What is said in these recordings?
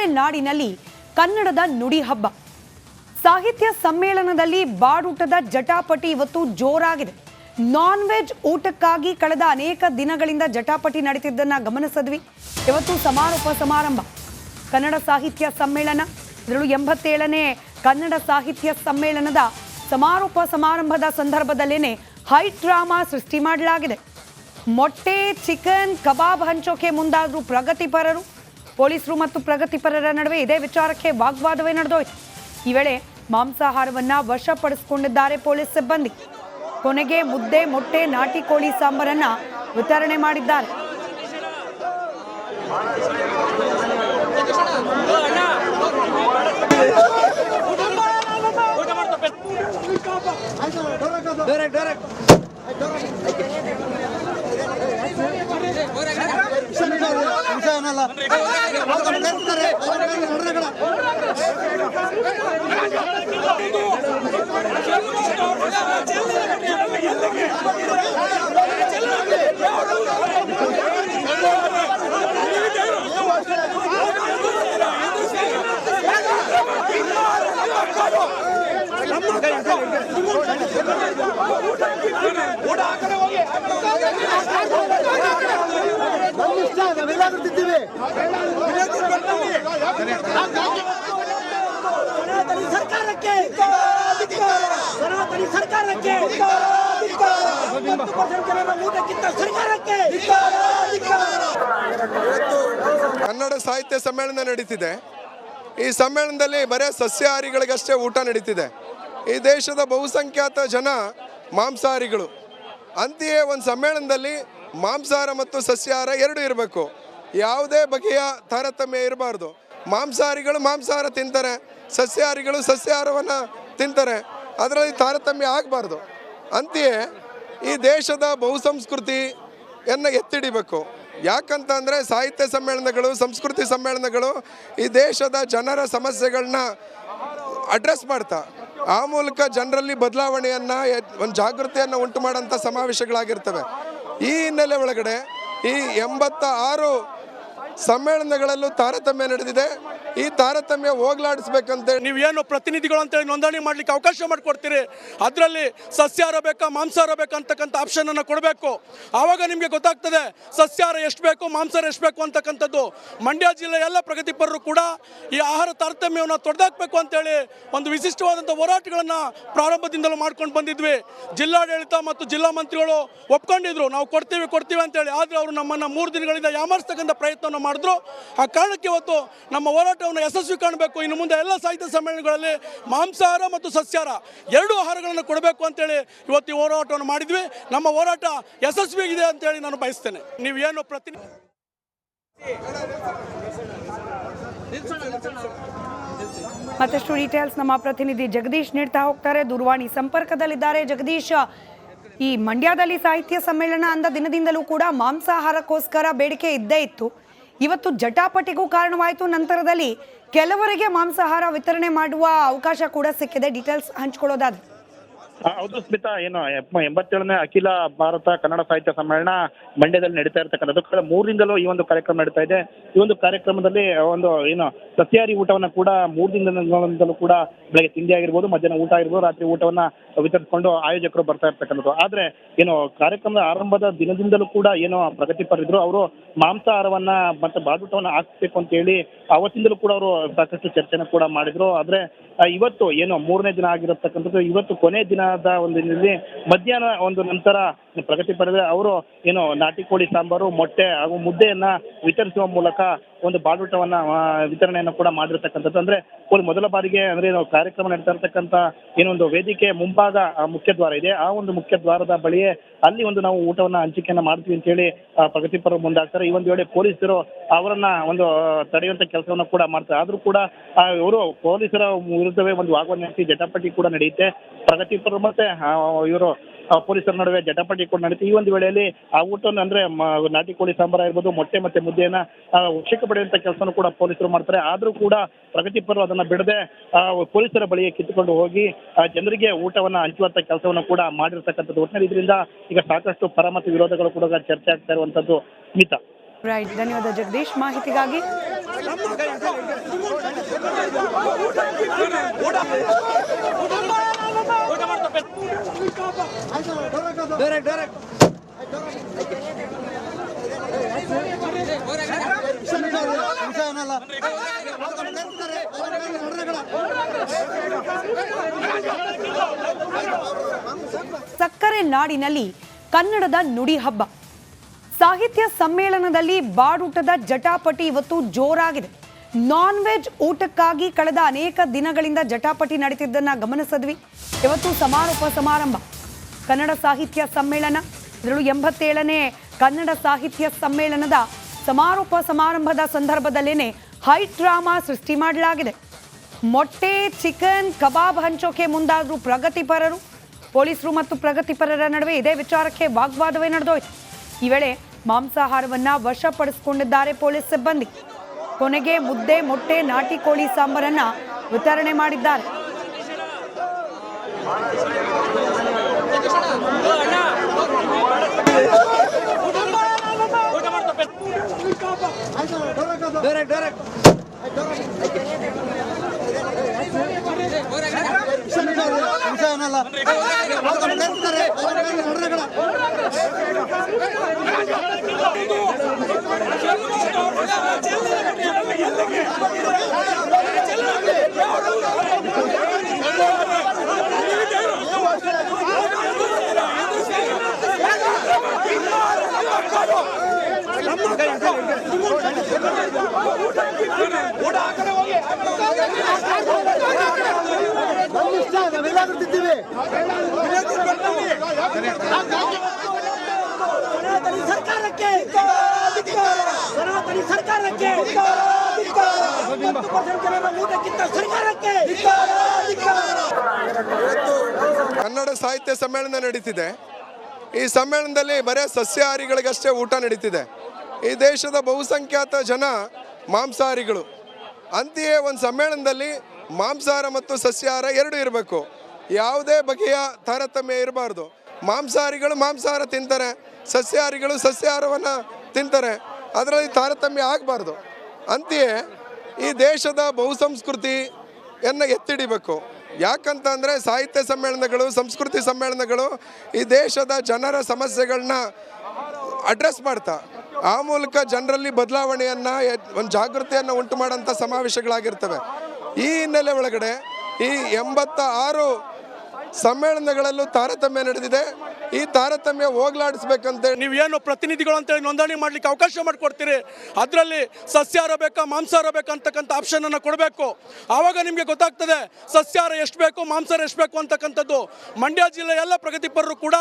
ತಮಿಳುನಾಡಿನಲ್ಲಿ ಕನ್ನಡದ ನುಡಿ ಹಬ್ಬ. ಸಾಹಿತ್ಯ ಸಮ್ಮೇಳನದಲ್ಲಿ ಬಾಡೂಟದ ಜಟಾಪಟಿ ಇವತ್ತು ಜೋರಾಗಿದೆ. ನಾನ್ ವೆಜ್ ಊಟಕ್ಕಾಗಿ ಕಳೆದ ಅನೇಕ ದಿನಗಳಿಂದ ಜಟಾಪಟಿ ನಡೀತಿದ್ದನ್ನ ಗಮನಿಸಿದ್ವಿ. ಇವತ್ತು ಸಮಾರೋಪ ಸಮಾರಂಭ ಕನ್ನಡ ಸಾಹಿತ್ಯ ಸಮ್ಮೇಳನ, ಇದರಲ್ಲೂ 87ನೇ ಕನ್ನಡ ಸಾಹಿತ್ಯ ಸಮ್ಮೇಳನದ ಸಮಾರೋಪ ಸಮಾರಂಭದ ಸಂದರ್ಭದಲ್ಲೇನೆ ಹೈ ಡ್ರಾಮಾ ಸೃಷ್ಟಿ ಮಾಡಲಾಗಿದೆ. ಮೊಟ್ಟೆ, ಚಿಕನ್, ಕಬಾಬ್ ಹಂಚೋಕೆ ಮುಂದಾದ್ರು ಪ್ರಗತಿಪರರು. ಪೊಲೀಸರು ಮತ್ತು ಪ್ರಗತಿಪರರ ನಡುವೆ ಇದೇ ವಿಚಾರಕ್ಕೆ ವಾಗ್ವಾದವೇ ನಡೆದೋಯ್ತು. ಈ ವೇಳೆ ಮಾಂಸಾಹಾರವನ್ನ ವಶಪಡಿಸಿಕೊಂಡಿದ್ದಾರೆ ಪೊಲೀಸ್ ಸಿಬ್ಬಂದಿ. ಕೊನೆಗೆ ಮುದ್ದೆ, ಮೊಟ್ಟೆ, ನಾಟಿ ಕೋಳಿ ಸಾಂಬಾರನ್ನ ವಿತರಣೆ ಮಾಡಿದ್ದಾರೆ. ಕನ್ನಡ ಸಾಹಿತ್ಯ ಸಮ್ಮೇಳನ ನಡೀತಿದೆ. ಈ ಸಮ್ಮೇಳನದಲ್ಲಿ ಬರೇ ಸಸ್ಯಾಹಾರಿಗಳಿಗಷ್ಟೇ ಊಟ ನಡೀತಿದೆ. ಈ ದೇಶದ ಬಹುಸಂಖ್ಯಾತ ಜನ ಮಾಂಸಾಹಾರಿಗಳು. ಅಂತೆಯೇ ಒಂದು ಸಮ್ಮೇಳನದಲ್ಲಿ ಮಾಂಸಾಹಾರ ಮತ್ತು ಸಸ್ಯಾಹಾರ ಎರಡೂ ಇರಬೇಕು. ಯಾವುದೇ ಬಗೆಯ ತಾರತಮ್ಯ ಇರಬಾರ್ದು. ಮಾಂಸಾಹಾರಿಗಳು ಮಾಂಸಾಹಾರ ತಿಂತಾರೆ, ಸಸ್ಯಾಹಾರಿಗಳು ಸಸ್ಯಾಹಾರವನ್ನು ತಿಂತಾರೆ. ಅದರಲ್ಲಿ ತಾರತಮ್ಯ ಆಗಬಾರ್ದು. ಅಂತೆಯೇ ಈ ದೇಶದ ಬಹುಸಂಸ್ಕೃತಿಯನ್ನು ಎತ್ತಿಡಿಬೇಕು. ಯಾಕಂತಂದರೆ ಸಾಹಿತ್ಯ ಸಮ್ಮೇಳನಗಳು, ಸಂಸ್ಕೃತಿ ಸಮ್ಮೇಳನಗಳು ಈ ದೇಶದ ಜನರ ಸಮಸ್ಯೆಗಳನ್ನ ಅಡ್ರೆಸ್ ಮಾಡ್ತಾ ಆ ಮೂಲಕ ಜನರಲ್ಲಿ ಬದಲಾವಣೆಯನ್ನು, ಒಂದು ಜಾಗೃತಿಯನ್ನು ಉಂಟು ಮಾಡೋಂಥ ಸಮಾವೇಶಗಳಾಗಿರ್ತವೆ. ಈ ಹಿನ್ನೆಲೆ ಒಳಗಡೆ ಈ 86 ಸಮ್ಮೇಳನಗಳಲ್ಲೂ ತಾರತಮ್ಯ ನಡೆದಿದೆ. ಈ ತಾರತಮ್ಯ ಹೋಗ್ಲಾಡಿಸ್ಬೇಕಂತೇಳಿ ನೀವೇನು ಪ್ರತಿನಿಧಿಗಳು ಅಂತೇಳಿ ನೋಂದಣಿ ಮಾಡಲಿಕ್ಕೆ ಅವಕಾಶ ಮಾಡಿಕೊಡ್ತೀರಿ. ಅದರಲ್ಲಿ ಸಸ್ಯಾಹಾರ ಬೇಕಾ ಮಾಂಸಾಹಾರ ಬೇಕಾ ಅಂತಕ್ಕಂಥ ಆಪ್ಷನನ್ನು ಕೊಡಬೇಕು. ಆವಾಗ ನಿಮಗೆ ಗೊತ್ತಾಗ್ತದೆ ಸಸ್ಯಾಹಾರ ಎಷ್ಟು ಬೇಕು, ಮಾಂಸಾಹಾರ ಎಷ್ಟು ಬೇಕು ಅಂತಕ್ಕಂಥದ್ದು. ಮಂಡ್ಯ ಜಿಲ್ಲೆಯ ಎಲ್ಲ ಪ್ರಗತಿಪರರು ಕೂಡ ಈ ಆಹಾರ ತಾರತಮ್ಯವನ್ನು ತೊಡೆದಾಕಬೇಕು ಅಂತೇಳಿ ಒಂದು ವಿಶಿಷ್ಟವಾದಂಥ ಹೋರಾಟಗಳನ್ನು ಪ್ರಾರಂಭದಿಂದಲೂ ಮಾಡ್ಕೊಂಡು ಬಂದಿದ್ವಿ. ಜಿಲ್ಲಾಡಳಿತ ಮತ್ತು ಜಿಲ್ಲಾ ಮಂತ್ರಿಗಳು ಒಪ್ಕೊಂಡಿದ್ರು, ನಾವು ಕೊಡ್ತೀವಿ ಅಂತೇಳಿ. ಆದರೆ ಅವರು ನಮ್ಮನ್ನು 3 ದಿನಗಳಿಂದ ಯಾಮಾರಿಸ್ತಕ್ಕಂಥ ಪ್ರಯತ್ನವನ್ನು ಮಾಡಿದ್ರು. ಆ ಕಾರಣಕ್ಕೆ ಇವತ್ತು ನಮ್ಮ ಹೋರಾಟವನ್ನು ಯಶಸ್ವಿ ಕಾಣಬೇಕು. ಇನ್ನು ಮುಂದೆ ಎಲ್ಲ ಸಾಹಿತ್ಯ ಸಮ್ಮೇಳನಗಳಲ್ಲಿ ಮಾಂಸಾಹಾರ ಮತ್ತು ಸಸ್ಯಾಹಾರ ಎರಡೂ ಆಹಾರಗಳನ್ನು ಕೊಡಬೇಕು ಅಂತೇಳಿ ಇವತ್ತು ಈ ಹೋರಾಟವನ್ನು ಮಾಡಿದ್ವಿ. ನಮ್ಮ ಹೋರಾಟ ಯಶಸ್ವಿಯಾಗಿದೆ ಅಂತೇಳಿ ನಾನು ಬಯಸ್ತೇನೆ. ನೀವೇನು ಪ್ರತಿನಿಧಿ ಮತ್ತಷ್ಟು ಡೀಟೇಲ್ಸ್ ನಮ್ಮ ಪ್ರತಿನಿಧಿ ಜಗದೀಶ್ ನೀಡ್ತಾ ಹೋಗ್ತಾರೆ. ದೂರವಾಣಿ ಸಂಪರ್ಕದಲ್ಲಿದ್ದಾರೆ. ಜಗದೀಶ್, ಈ ಮಂಡ್ಯದಲ್ಲಿ ಸಾಹಿತ್ಯ ಸಮ್ಮೇಳನ ಅಂದ ದಿನದಿಂದಲೂ ಕೂಡ ಮಾಂಸಾಹಾರಕ್ಕೋಸ್ಕರ ಬೇಡಿಕೆ ಇದ್ದೇ ಇತ್ತು. ಇವತ್ತು ಜಟಾಪಟಿಗೂ ಕಾರಣವಾಯಿತು. ನಂತರದಲ್ಲಿ ಕೆಲವರಿಗೆ ಮಾಂಸಾಹಾರ ವಿತರಣೆ ಮಾಡುವ ಅವಕಾಶ ಕೂಡ ಸಿಕ್ಕಿದೆ. ಡೀಟೇಲ್ಸ್ ಹಂಚ್ಕೊಳ್ಳೋದಾದ್ರೆ. ಹೌದು ಸ್ಮಿತಾ, ಏನು 87ನೇ ಅಖಿಲ ಭಾರತ ಕನ್ನಡ ಸಾಹಿತ್ಯ ಸಮ್ಮೇಳನ ಮಂಡ್ಯದಲ್ಲಿ ನಡೀತಾ ಇರ್ತಕ್ಕಂಥದ್ದು. ಕಳೆದ 3 ದಿನದಲ್ಲೂ ಈ ಒಂದು ಕಾರ್ಯಕ್ರಮ ನಡೀತಾ ಇದೆ. ಈ ಒಂದು ಕಾರ್ಯಕ್ರಮದಲ್ಲಿ ಒಂದು ಏನು ಸಸ್ಯಾಹಾರಿ ಊಟವನ್ನು ಕೂಡ 3 ದಿನದಿಂದಲೂ ಕೂಡ ಬೆಳಗ್ಗೆ ತಿಂಡಿ ಆಗಿರ್ಬೋದು, ಮಧ್ಯಾಹ್ನ ಊಟ ಆಗಿರ್ಬೋದು, ರಾತ್ರಿ ಊಟವನ್ನ ವಿತರಿಸಿಕೊಂಡು ಆಯೋಜಕರು ಬರ್ತಾ ಇರ್ತಕ್ಕಂಥದ್ದು. ಆದ್ರೆ ಏನು ಕಾರ್ಯಕ್ರಮದ ಆರಂಭದ ದಿನದಿಂದಲೂ ಕೂಡ ಏನು ಪ್ರಗತಿಪರಿದ್ರು, ಅವರು ಮಾಂಸಾಹಾರವನ್ನ ಮತ್ತೆ ಬಾಡೂಟವನ್ನ ಹಾಕ್ಬೇಕು ಅಂತ ಹೇಳಿ ಅವತ್ತಿಂದಲೂ ಕೂಡ ಅವರು ಸಾಕಷ್ಟು ಚರ್ಚೆನ ಕೂಡ ಮಾಡಿದ್ರು. ಆದ್ರೆ ಇವತ್ತು ಏನು 3ನೇ ದಿನ ಆಗಿರತಕ್ಕಂಥದ್ದು, ಇವತ್ತು ಕೊನೆ ದಿನದ ಒಂದು ದಿನದಲ್ಲಿ ಮಧ್ಯಾಹ್ನ ಒಂದು ನಂತರ ಪ್ರಗತಿಪರಿದ್ರೆ ಅವರು ಏನು ನಾಟಿ ಕೋಳಿ ಸಾಂಬಾರು, ಮೊಟ್ಟೆ ಹಾಗೂ ಮುದ್ದೆಯನ್ನ ವಿತರಿಸುವ ಮೂಲಕ ಒಂದು ಬಾಡೂಟವನ್ನ ವಿತರಣೆಯನ್ನು ಕೂಡ ಮಾಡಿರ್ತಕ್ಕಂಥದ್ದು. ಅಂದ್ರೆ ಮೊದಲ ಬಾರಿಗೆ ಅಂದ್ರೆ ಕಾರ್ಯಕ್ರಮ ನಡೀತಾ ಇರ್ತಕ್ಕಂಥ ಏನೊಂದು ವೇದಿಕೆ ಮುಂಭಾಗ ಮುಖ್ಯ ದ್ವಾರ ಇದೆ. ಆ ಒಂದು ಮುಖ್ಯ ದ್ವಾರದ ಬಳಿಯೇ ಅಲ್ಲಿ ಒಂದು ನಾವು ಊಟವನ್ನ ಹಂಚಿಕೆಯನ್ನ ಮಾಡ್ತೀವಿ ಅಂತ ಹೇಳಿ ಪ್ರಗತಿಪರರು ಮುಂದಾಗ್ತಾರೆ. ಈ ಒಂದು ವೇಳೆ ಪೊಲೀಸರು ಅವರನ್ನ ಒಂದು ತಡೆಯುವಂತ ಕೆಲಸವನ್ನ ಕೂಡ ಮಾಡ್ತಾರೆ. ಆದ್ರೂ ಕೂಡ ಇವರು ಪೊಲೀಸರ ವಿರುದ್ಧವೇ ಒಂದು ವಾಗ್ವಾದ ನಡೆಸಿ ಜಟಾಪಟಿ ಕೂಡ ನಡೆಯುತ್ತೆ. ಪ್ರಗತಿಪರರು ಮತ್ತೆ ಇವರು ಪೊಲೀಸರ ನಡುವೆ ಜಟಾಪಟಿ ಕೂಡ ನಡೆಯುತ್ತೆ. ಈ ಒಂದು ವೇಳೆಯಲ್ಲಿ ಆ ಊಟವನ್ನು ಅಂದ್ರೆ ನಾಟಿ ಕೋಳಿ ಸಾಂಬಾರ್ ಆಗಿರ್ಬೋದು, ಮೊಟ್ಟೆ ಮತ್ತೆ ಮುದ್ದೆಯನ್ನ ವಶಕ್ಕೆ ಪಡೆಯುವಂತ ಕೆಲಸವನ್ನು ಕೂಡ ಪೊಲೀಸರು ಮಾಡ್ತಾರೆ. ಆದ್ರೂ ಕೂಡ ಪ್ರಗತಿಪರರು ಅದನ್ನ ಬಿಡದೆ ಪೊಲೀಸರ ಬಳಿಗೆ ಕಿತ್ತುಕೊಂಡು ಹೋಗಿ ಜನರಿಗೆ ಊಟವನ್ನ ಹಂಚುವಂತ ಕೆಲಸವನ್ನು ಕೂಡ ಮಾಡಿರ್ತಕ್ಕಂಥದ್ದು. ಒಟ್ಟಿನಲ್ಲಿ ಇದರಿಂದ ಈಗ ಸಾಕಷ್ಟು ಪರ ಮತ್ತು ವಿರೋಧಗಳು ಕೂಡ ಚರ್ಚೆ ಆಗ್ತಾ ಇರುವಂತದ್ದು. ಸ್ಮಿತಾ. ರೈಟ್, ಧನ್ಯವಾದ ಜಗದೀಶ್ ಮಾಹಿತಿಗಾಗಿ. ಸಕ್ಕರೆ ನಾಡಿನಲ್ಲಿ ಕನ್ನಡದ ನುಡಿ ಹಬ್ಬ. ಸಾಹಿತ್ಯ ಸಮ್ಮೇಳನದಲ್ಲಿ ಬಾಡೂಟದ ಜಟಾಪಟಿ ಇವತ್ತು ಜೋರಾಗಿದೆ. ನಾನ್ ವೆಜ್ ಊಟಕ್ಕಾಗಿ ಕಳೆದ ಅನೇಕ ದಿನಗಳಿಂದ ಜಟಾಪಟಿ ನಡೀತಿದ್ದನ್ನ ಗಮನಿಸಿದ್ವಿ. ಇವತ್ತು ಸಮಾರೋಪ ಸಮಾರಂಭ ಕನ್ನಡ ಸಾಹಿತ್ಯ ಸಮ್ಮೇಳನ, ಇದರಲ್ಲೂ 87ನೇ ಕನ್ನಡ ಸಾಹಿತ್ಯ ಸಮ್ಮೇಳನದ ಸಮಾರೋಪ ಸಮಾರಂಭದ ಸಂದರ್ಭದಲ್ಲೇನೆ ಹೈ ಡ್ರಾಮಾ ಸೃಷ್ಟಿ ಮಾಡಲಾಗಿದೆ. ಮೊಟ್ಟೆ, ಚಿಕನ್, ಕಬಾಬ್ ಹಂಚೋಕೆ ಮುಂದಾದ್ರು ಪ್ರಗತಿಪರರು. ಪೊಲೀಸರು ಮತ್ತು ಪ್ರಗತಿಪರರ ನಡುವೆ ಇದೇ ವಿಚಾರಕ್ಕೆ ವಾಗ್ವಾದವೇ ನಡೆದೋಯ್ತು. ಈ ವೇಳೆ ಮಾಂಸಾಹಾರವನ್ನ ವಶಪಡಿಸಿಕೊಂಡಿದ್ದಾರೆ ಪೊಲೀಸ್ ಸಿಬ್ಬಂದಿ. ಕೊನೆಗೆ ಮುದ್ದೆ, ಮೊಟ್ಟೆ, ನಾಟಿ ಕೋಳಿ ಸಾಂಬಾರನ್ನ ವಿತರಣೆ ಮಾಡಿದ್ದಾರೆ. ಕನ್ನಡ ಸಾಹಿತ್ಯ ಸಮ್ಮೇಳನ ನಡೀತಿದೆ. ಈ ಸಮ್ಮೇಳನದಲ್ಲಿ ಬರೇ ಸಸ್ಯಾಹಾರಿಗಳಿಗಷ್ಟೇ ಊಟ ನಡೀತಿದೆ. ಈ ದೇಶದ ಬಹುಸಂಖ್ಯಾತ ಜನ ಮಾಂಸಾಹಾರಿಗಳು. ಅಂತೆಯೇ ಒಂದು ಸಮ್ಮೇಳನದಲ್ಲಿ ಮಾಂಸಾಹಾರ ಮತ್ತು ಸಸ್ಯಾಹಾರ ಎರಡೂ ಇರಬೇಕು. ಯಾವುದೇ ಬಗೆಯ ತಾರತಮ್ಯ ಇರಬಾರ್ದು. ಮಾಂಸಾಹಾರಿಗಳು ಮಾಂಸಾಹಾರ ತಿಂತಾರೆ, ಸಸ್ಯಾಹಾರಿಗಳು ಸಸ್ಯಾಹಾರವನ್ನು ತಿಂತಾರೆ. ಅದರಲ್ಲಿ ತಾರತಮ್ಯ ಆಗಬಾರ್ದು. ಅಂತೆಯೇ ಈ ದೇಶದ ಬಹುಸಂಸ್ಕೃತಿಯನ್ನು ಎತ್ತಿಡಿಬೇಕು. ಯಾಕಂತ ಅಂದರೆ ಸಾಹಿತ್ಯ ಸಮ್ಮೇಳನಗಳು, ಸಂಸ್ಕೃತಿ ಸಮ್ಮೇಳನಗಳು ಈ ದೇಶದ ಜನರ ಸಮಸ್ಯೆಗಳನ್ನ ಅಡ್ರೆಸ್ ಮಾಡ್ತಾ ಆ ಮೂಲಕ ಜನರಲ್ಲಿ ಬದಲಾವಣೆಯನ್ನು, ಒಂದು ಜಾಗೃತಿಯನ್ನು ಉಂಟು ಮಾಡೋಂಥ ಸಮಾವೇಶಗಳಾಗಿರ್ತವೆ. ಈ ಹಿನ್ನೆಲೆ ಒಳಗಡೆ ಈ 86 ಸಮ್ಮೇಳನಗಳಲ್ಲೂ ತಾರತಮ್ಯ ನಡೆದಿದೆ. ಈ ತಾರತಮ್ಯ ಹೋಗ್ಲಾಡಿಸ್ಬೇಕಂತೇಳಿ ನೀವೇನು ಪ್ರತಿನಿಧಿಗಳು ಅಂತೇಳಿ ನೋಂದಣಿ ಮಾಡಲಿಕ್ಕೆ ಅವಕಾಶ ಮಾಡಿಕೊಡ್ತೀರಿ, ಅದರಲ್ಲಿ ಸಸ್ಯಾಹಾರ ಬೇಕಾ ಮಾಂಸಾಹಾರ ಬೇಕಂತಕ್ಕಂಥ ಆಪ್ಷನನ್ನು ಕೊಡಬೇಕು. ಆವಾಗ ನಿಮಗೆ ಗೊತ್ತಾಗ್ತದೆ ಸಸ್ಯಾಹಾರ ಎಷ್ಟು ಬೇಕು, ಮಾಂಸಾಹಾರ ಎಷ್ಟು ಬೇಕು ಅಂತಕ್ಕಂಥದ್ದು. ಮಂಡ್ಯ ಜಿಲ್ಲೆಯ ಎಲ್ಲ ಪ್ರಗತಿಪರರು ಕೂಡ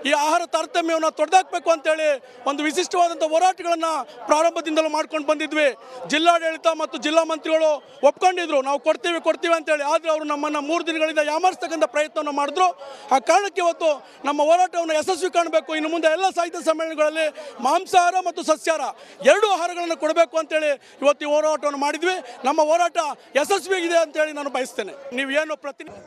ಈ ಆಹಾರ ತಾರತಮ್ಯವನ್ನು ತೊಡೆದಾಕಬೇಕು ಅಂತೇಳಿ ಒಂದು ವಿಶಿಷ್ಟವಾದಂಥ ಹೋರಾಟಗಳನ್ನು ಪ್ರಾರಂಭದಿಂದಲೂ ಮಾಡ್ಕೊಂಡು ಬಂದಿದ್ವಿ. ಜಿಲ್ಲಾಡಳಿತ ಮತ್ತು ಜಿಲ್ಲಾ ಮಂತ್ರಿಗಳು ಒಪ್ಕೊಂಡಿದ್ರು, ನಾವು ಕೊಡ್ತೀವಿ ಅಂತೇಳಿ. ಆದರೆ ಅವರು ನಮ್ಮನ್ನು 3 ದಿನಗಳಿಂದ ಯಾಮಾರಿಸ್ತಕ್ಕಂಥ ಪ್ರಯತ್ನವನ್ನು ಮಾಡಿದ್ರು. ಆ ಕಾರಣಕ್ಕೆ ಇವತ್ತು ನಮ್ಮ ಹೋರಾಟವನ್ನು ಯಶಸ್ವಿ ಕಾಣಬೇಕು. ಇನ್ನು ಮುಂದೆ ಎಲ್ಲ ಸಾಹಿತ್ಯ ಸಮ್ಮೇಳನಗಳಲ್ಲಿ ಮಾಂಸಾಹಾರ ಮತ್ತು ಸಸ್ಯಾಹಾರ ಎರಡೂ ಆಹಾರಗಳನ್ನು ಕೊಡಬೇಕು ಅಂತೇಳಿ ಇವತ್ತು ಈ ಹೋರಾಟವನ್ನು ಮಾಡಿದ್ವಿ. ನಮ್ಮ ಹೋರಾಟ ಯಶಸ್ವಿಯಾಗಿದೆ ಅಂತೇಳಿ ನಾನು ಬಯಸ್ತೇನೆ. ನೀವೇನು ಪ್ರತಿನಿಧಿ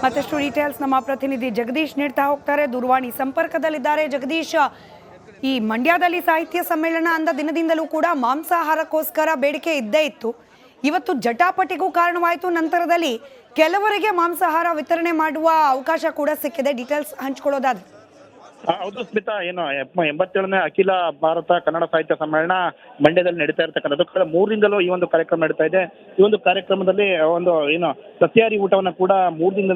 ಮತ್ತಷ್ಟು ಡೀಟೇಲ್ಸ್ ನಮ್ಮ ಪ್ರತಿನಿಧಿ ಜಗದೀಶ್ ನೀಡ್ತಾ ಹೋಗ್ತಾರೆ. ದೂರವಾಣಿ ಸಂಪರ್ಕದಲ್ಲಿದ್ದಾರೆ. ಜಗದೀಶ್, ಈ ಮಂಡ್ಯದಲ್ಲಿ ಸಾಹಿತ್ಯ ಸಮ್ಮೇಳನ ಅಂದ ದಿನದಿಂದಲೂ ಕೂಡ ಮಾಂಸಾಹಾರಕ್ಕೋಸ್ಕರ ಬೇಡಿಕೆ ಇದ್ದೇ ಇತ್ತು. ಇವತ್ತು ಜಟಾಪಟಿಗೂ ಕಾರಣವಾಯಿತು. ನಂತರದಲ್ಲಿ ಕೆಲವರಿಗೆ ಮಾಂಸಾಹಾರ ವಿತರಣೆ ಮಾಡುವ ಅವಕಾಶ ಕೂಡ ಸಿಕ್ಕಿದೆ. ಡೀಟೇಲ್ಸ್ ಹಂಚ್ಕೊಳ್ಳೋದಾದ್ರೆ. ಹೌದು ಸ್ಮಿತಾ, ಏನು 87ನೇ ಅಖಿಲ ಭಾರತ ಕನ್ನಡ ಸಾಹಿತ್ಯ ಸಮ್ಮೇಳನ ಮಂಡ್ಯದಲ್ಲಿ ನಡೀತಾ ಇರ್ತಕ್ಕಂಥದ್ದು. ಕಳೆದ 3 ದಿನದಲ್ಲೂ ಈ ಒಂದು ಕಾರ್ಯಕ್ರಮ ನಡೀತಾ ಇದೆ. ಈ ಒಂದು ಕಾರ್ಯಕ್ರಮದಲ್ಲಿ ಒಂದು ಏನು ಸಸ್ಯಾಹಾರಿ ಊಟವನ್ನು ಕೂಡ 3 ದಿನದಿಂದ